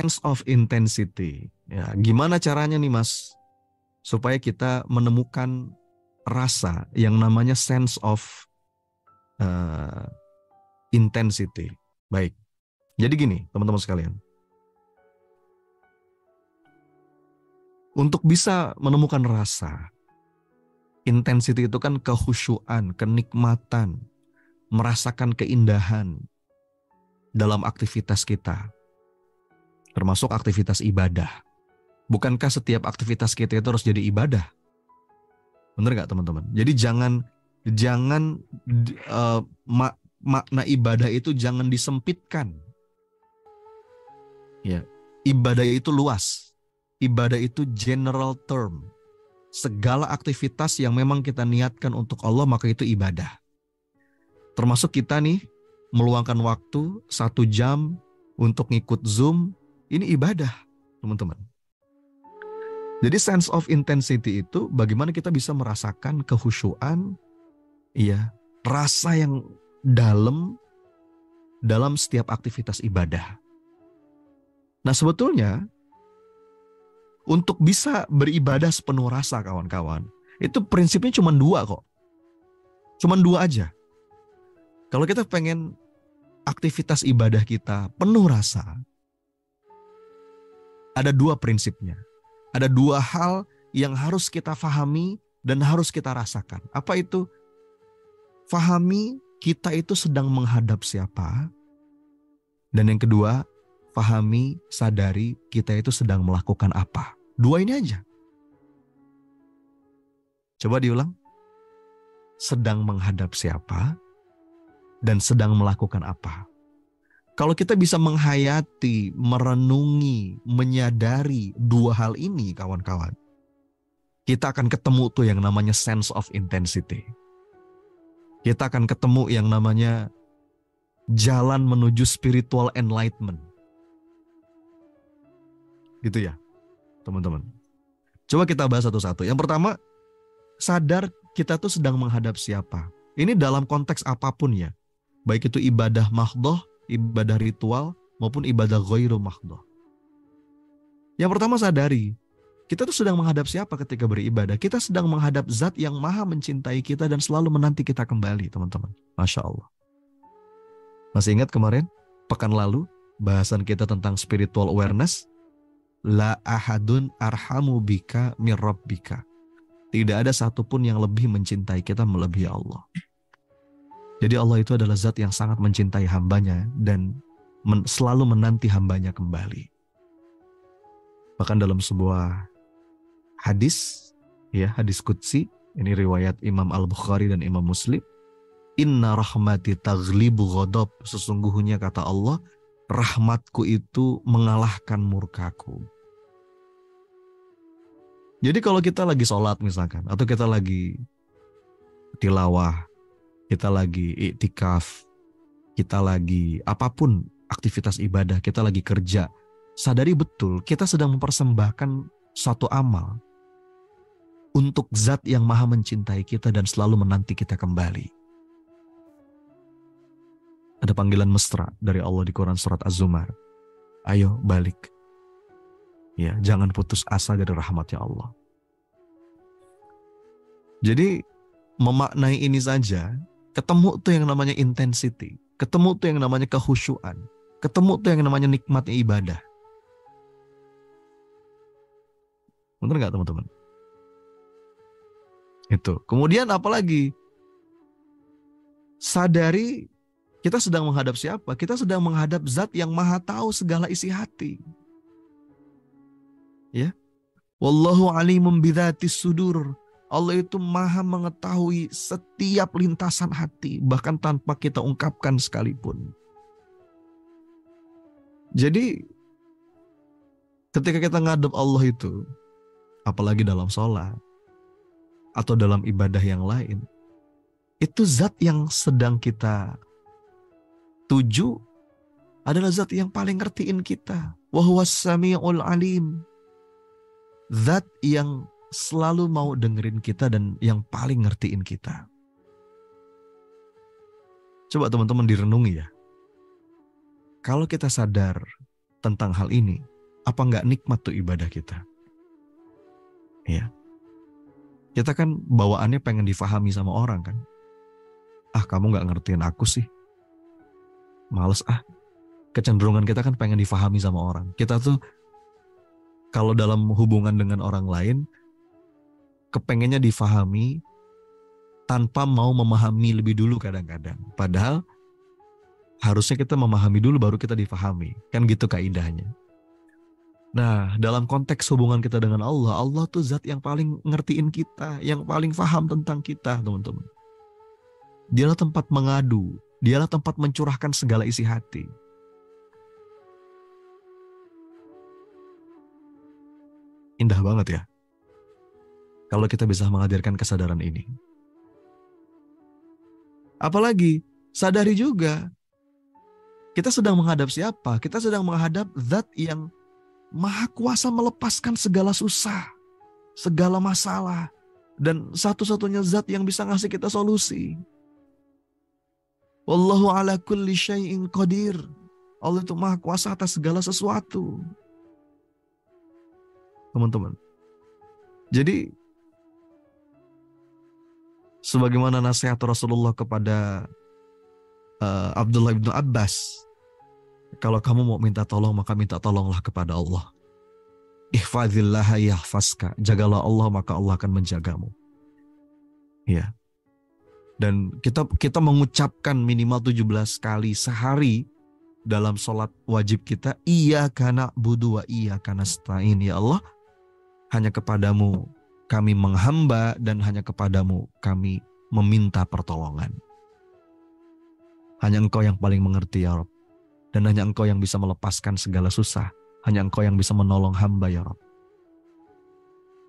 sense of intensity. Ya, gimana caranya nih Mas supaya kita menemukan rasa yang namanya sense of uh, intensity. Baik. Jadi gini, teman-teman sekalian. Untuk bisa menemukan rasa, intensity itu kan kehusyuan, kenikmatan, merasakan keindahan dalam aktivitas kita, termasuk aktivitas ibadah. Bukankah setiap aktivitas kita itu harus jadi ibadah? Benar nggak teman-teman? Jadi jangan makna ibadah itu jangan disempitkan. Ya, ibadah itu luas. Ibadah itu general term. Segala aktivitas yang memang kita niatkan untuk Allah maka itu ibadah. Termasuk kita nih meluangkan waktu 1 jam untuk ngikut Zoom, ini ibadah, teman-teman. Jadi sense of intensity itu bagaimana kita bisa merasakan kehusyuan, iya, rasa yang dalam setiap aktivitas ibadah. Nah sebetulnya untuk bisa beribadah sepenuh rasa kawan-kawan, itu prinsipnya cuma 2 kok. Cuma 2 aja. Kalau kita pengen aktivitas ibadah kita penuh rasa, ada 2 prinsipnya. Ada 2 hal yang harus kita fahami dan harus kita rasakan. Apa itu? Fahami kita itu sedang menghadap siapa. Dan yang kedua, fahami, sadari kita itu sedang melakukan apa. 2 ini aja. Coba diulang. Sedang menghadap siapa dan sedang melakukan apa. Kalau kita bisa menghayati, merenungi, menyadari 2 hal ini kawan-kawan, kita akan ketemu tuh yang namanya sense of intensity. Kita akan ketemu yang namanya jalan menuju spiritual enlightenment. Gitu ya, teman-teman. Coba kita bahas satu-satu. Yang pertama, sadar kita tuh sedang menghadap siapa. Ini dalam konteks apapun ya. Baik itu ibadah mahdhah, ibadah ritual, maupun ibadah ghairu mahdhah. Yang pertama sadari, kita tuh sedang menghadap siapa ketika beribadah. Kita sedang menghadap zat yang maha mencintai kita dan selalu menanti kita kembali, teman-teman. Masya Allah. Masih ingat kemarin, pekan lalu, bahasan kita tentang spiritual awareness? La ahadun arhamu bika min rabbika. Tidak ada satupun yang lebih mencintai kita melebihi Allah. Jadi Allah itu adalah zat yang sangat mencintai hambanya dan selalu menanti hambanya kembali. Bahkan dalam sebuah hadis, ya hadis qudsi, ini riwayat Imam Al-Bukhari dan Imam Muslim. Inna rahmati taghlibu ghadab. Sesungguhnya kata Allah, rahmatku itu mengalahkan murkaku. Jadi kalau kita lagi sholat misalkan, atau kita lagi tilawah, kita lagi iktikaf, kita lagi apapun aktivitas ibadah, kita lagi kerja, sadari betul kita sedang mempersembahkan suatu amal untuk zat yang maha mencintai kita dan selalu menanti kita kembali. Ada panggilan mesra dari Allah di Quran surat Az-Zumar. Ayo balik. Ya, jangan putus asa dari rahmatnya Allah. Jadi memaknai ini saja, ketemu tuh yang namanya intensity, ketemu tuh yang namanya kehusyuan, ketemu tuh yang namanya nikmatnya ibadah. Benar nggak teman-teman? Itu. Kemudian apalagi? Sadari kita sedang menghadap siapa? Kita sedang menghadap zat yang maha tahu segala isi hati. Ya. Wallahu alimun bidzatis sudur. Allah itu maha mengetahui setiap lintasan hati, bahkan tanpa kita ungkapkan sekalipun. Jadi, ketika kita ngadep Allah itu, apalagi dalam sholat, atau dalam ibadah yang lain, itu zat yang sedang kita tuju adalah zat yang paling ngertiin kita. Wa huwas sami'ul alim. Zat yang selalu mau dengerin kita dan yang paling ngertiin kita. Coba teman-teman direnungi ya. Kalau kita sadar tentang hal ini, Apa nggak nikmat tuh ibadah kita? Ya, kita kan bawaannya pengen difahami sama orang kan. Ah, kamu nggak ngertiin aku sih. Males ah. Kecenderungan kita kan pengen difahami sama orang. Kita tuh kalau dalam hubungan dengan orang lain, kepengennya difahami tanpa mau memahami lebih dulu kadang-kadang. Padahal harusnya kita memahami dulu baru kita difahami. Kan gitu kaidahnya. Nah, dalam konteks hubungan kita dengan Allah, Allah tuh zat yang paling ngertiin kita, yang paling paham tentang kita, teman-teman. Dialah tempat mengadu, dialah tempat mencurahkan segala isi hati. Indah banget ya, kalau kita bisa menghadirkan kesadaran ini. Apalagi, sadari juga, kita sedang menghadap siapa? Kita sedang menghadap zat yang maha kuasa melepaskan segala susah, segala masalah, dan satu-satunya zat yang bisa ngasih kita solusi. Wallahu ala kulli syai'in qadir. Allah itu maha kuasa atas segala sesuatu. Teman-teman. Jadi, sebagaimana nasihat Rasulullah kepada Abdullah bin Abbas, kalau kamu mau minta tolong, maka minta tolonglah kepada Allah. Ihfazillaha yahfazka. Jagalah Allah, maka Allah akan menjagamu. Ya. Dan kita mengucapkan minimal 17 kali sehari dalam sholat wajib kita, iyyaka na'budu wa iyyaka nasta'in. Ya Allah, hanya kepadamu kami menghamba dan hanya kepadamu kami meminta pertolongan. Hanya Engkau yang paling mengerti ya Rabb. Dan hanya Engkau yang bisa melepaskan segala susah. Hanya Engkau yang bisa menolong hamba ya Rabb.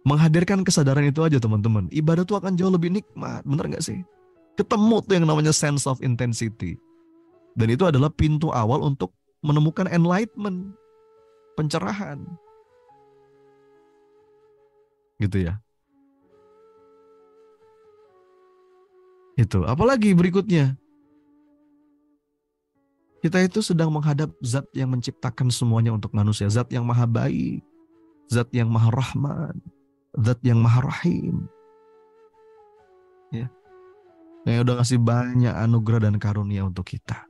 Menghadirkan kesadaran itu aja teman-teman. Ibadah itu akan jauh lebih nikmat. Bener gak sih? Ketemu tuh yang namanya sense of intensity. Dan itu adalah pintu awal untuk menemukan enlightenment. Pencerahan. Gitu ya. Itu. Apalagi berikutnya. Kita itu sedang menghadap zat yang menciptakan semuanya untuk manusia. Zat yang maha baik. Zat yang maha rahman. Zat yang maha rahim. Ya. Yang udah ngasih banyak anugerah dan karunia untuk kita.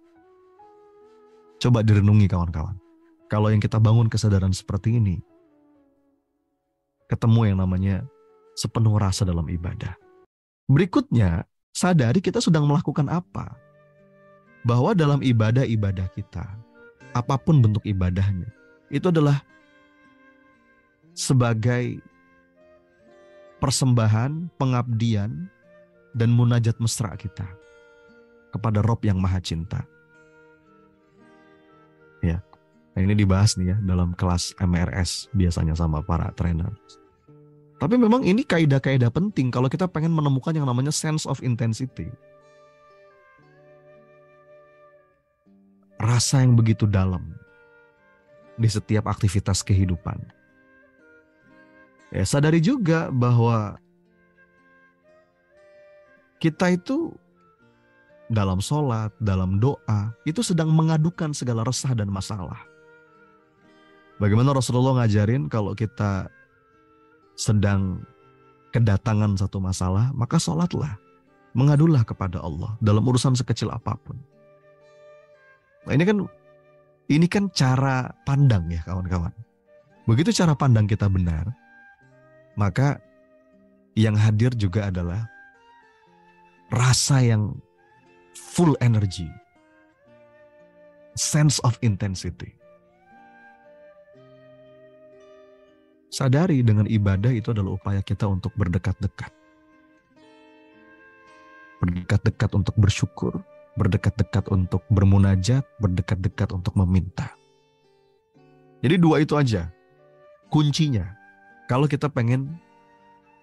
Coba direnungi kawan-kawan. Kalau yang kita bangun kesadaran seperti ini, ketemu yang namanya sepenuh rasa dalam ibadah. Berikutnya, sadari kita sedang melakukan apa. Bahwa dalam ibadah-ibadah kita, apapun bentuk ibadahnya, itu adalah sebagai persembahan, pengabdian, dan munajat mesra kita kepada Rob yang maha cinta. Ya, nah ini dibahas nih ya dalam kelas MRS biasanya sama para trainer. Tapi memang ini kaidah-kaidah penting kalau kita pengen menemukan yang namanya sense of intensity. Rasa yang begitu dalam di setiap aktivitas kehidupan. Ya, sadari juga bahwa kita itu dalam sholat, dalam doa, itu sedang mengadukan segala resah dan masalah. Bagaimana Rasulullah ngajarin kalau kita sedang kedatangan satu masalah, maka sholatlah, mengadulah kepada Allah dalam urusan sekecil apapun. Nah, ini kan cara pandang ya kawan-kawan. Begitu cara pandang kita benar, maka yang hadir juga adalah rasa yang full energy, sense of intensity. Sadari dengan ibadah itu adalah upaya kita untuk berdekat-dekat. Berdekat-dekat untuk bersyukur, berdekat-dekat untuk bermunajat, berdekat-dekat untuk meminta. Jadi dua itu aja kuncinya. Kalau kita pengen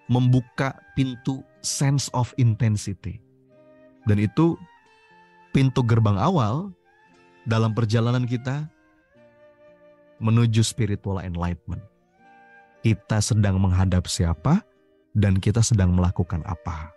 membuka pintu sense of intensity. Dan itu pintu gerbang awal dalam perjalanan kita menuju spiritual enlightenment. Kita sedang menghadap siapa dan kita sedang melakukan apa.